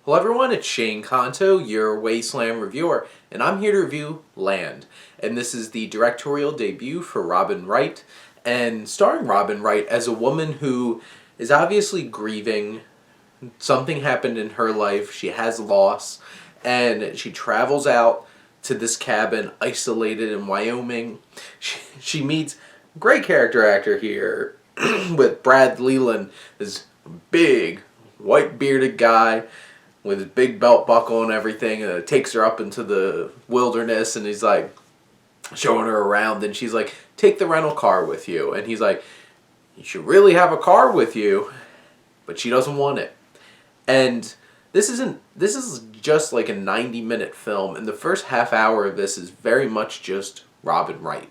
Hello everyone, it's Shane Kanto, your Wasteland reviewer, and I'm here to review Land. And this is the directorial debut for Robin Wright, and starring Robin Wright as a woman who is obviously grieving. Something happened in her life, she has loss, and she travels out to this cabin isolated in Wyoming. She meets a great character actor here with Brad Leland, this big white bearded guy with his big belt buckle and everything, and it takes her up into the wilderness, and he's like showing her around, and she's like, take the rental car with you, and he's like, you should really have a car with you, but she doesn't want it. And this is just like a 90-minute film, and the first half hour of this is very much just Robin Wright,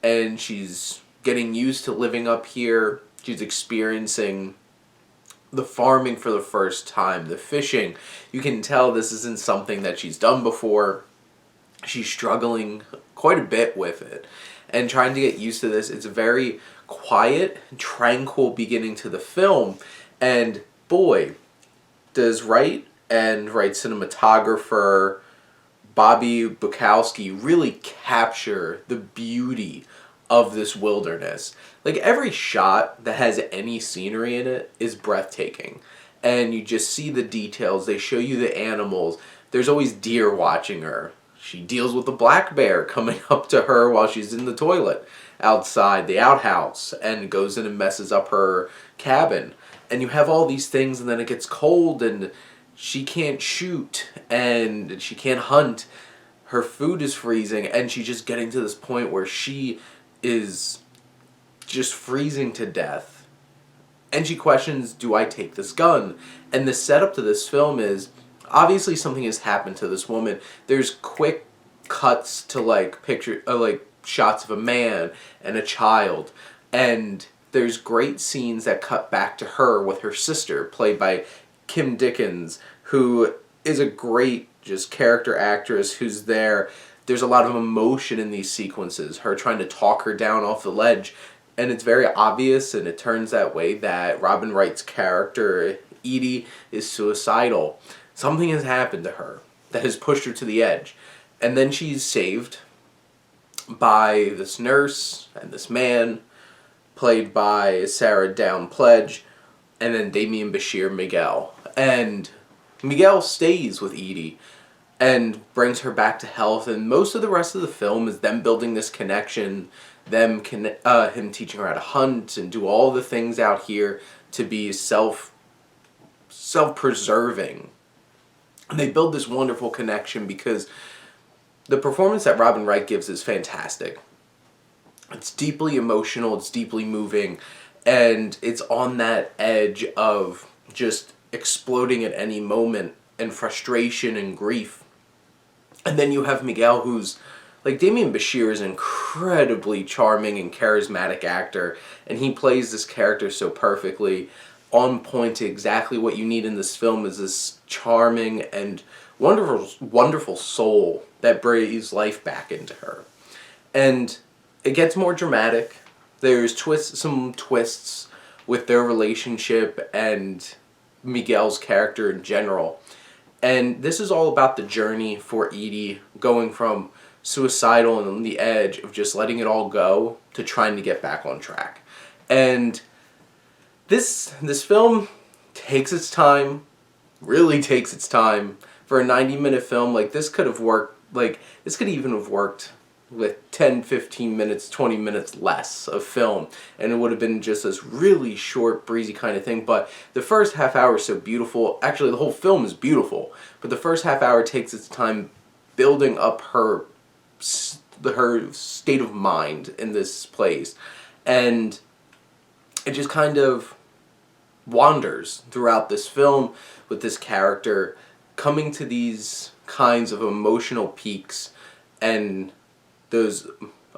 and she's getting used to living up here. She's experiencing the farming for the first time, the fishing. You can tell this isn't something that she's done before. She's struggling quite a bit with it and trying to get used to this. It's a very quiet, tranquil beginning to the film, and boy, does Wright and Wright cinematographer Bobby Bukowski really capture the beauty of this wilderness. Like, every shot that has any scenery in it is breathtaking. And you just see the details. They show you the animals. There's always deer watching her. She deals with the black bear coming up to her while she's in the toilet outside the outhouse and goes in and messes up her cabin. And you have all these things, and then it gets cold and she can't shoot and she can't hunt. Her food is freezing, and she's just getting to this point where she is just freezing to death. And she questions, do I take this gun? And the setup to this film is, obviously something has happened to this woman. There's quick cuts to like shots of a man and a child. And there's great scenes that cut back to her with her sister, played by Kim Dickens, who is a great just character actress who's there. There's a lot of emotion in these sequences, her trying to talk her down off the ledge, and it's very obvious, and it turns that way, that Robin Wright's character, Edie, is suicidal. Something has happened to her that has pushed her to the edge, and then she's saved by this nurse and this man, played by Sarah Down Pledge, and then Damian Bashir Miguel. And Miguel stays with Edie and brings her back to health, and most of the rest of the film is them building this connection, him teaching her how to hunt and do all the things out here to be self-preserving. And they build this wonderful connection because the performance that Robin Wright gives is fantastic. It's deeply emotional, it's deeply moving, and it's on that edge of just exploding at any moment, and frustration and grief. And then you have Miguel, who's, like, Damian Bashir is an incredibly charming and charismatic actor, and he plays this character so perfectly, on point to exactly what you need in this film, is this charming and wonderful soul that breathes life back into her. And it gets more dramatic. There's some twists with their relationship and Miguel's character in general. And this is all about the journey for Edie, going from suicidal and on the edge of just letting it all go to trying to get back on track. And this film takes its time, really takes its time. For a 90-minute film, like, this could have worked, this could even have worked with 10, 15 minutes, 20 minutes less of film, and it would have been just this really short, breezy kind of thing. But the first half hour is so beautiful. Actually, the whole film is beautiful, but the first half hour takes its time building up her state of mind in this place, and it just kind of wanders throughout this film with this character coming to these kinds of emotional peaks and those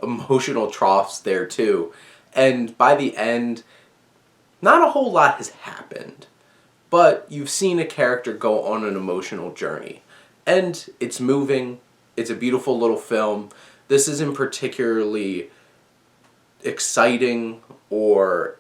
emotional troughs there too. And by the end, not a whole lot has happened, but you've seen a character go on an emotional journey. And it's moving, it's a beautiful little film. This isn't particularly exciting, or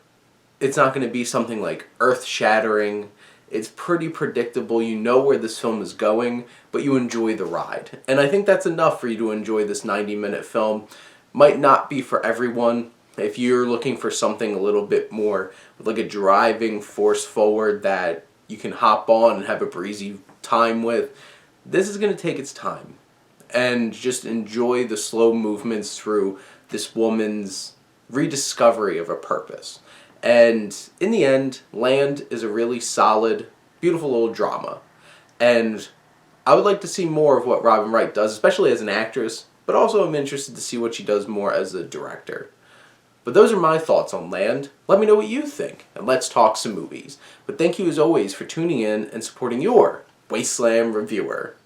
it's not going to be something like earth-shattering. It's pretty predictable. You know where this film is going, but you enjoy the ride. And I think that's enough for you to enjoy this 90-minute film. Might not be for everyone. If you're looking for something a little bit more like a driving force forward that you can hop on and have a breezy time with, this is going to take its time. And just enjoy the slow movements through this woman's rediscovery of a purpose. And in the end, Land is a really solid, beautiful little drama. And I would like to see more of what Robin Wright does, especially as an actress, but also I'm interested to see what she does more as a director. But those are my thoughts on Land. Let me know what you think, and let's talk some movies. But thank you as always for tuning in and supporting your Wasteland reviewer.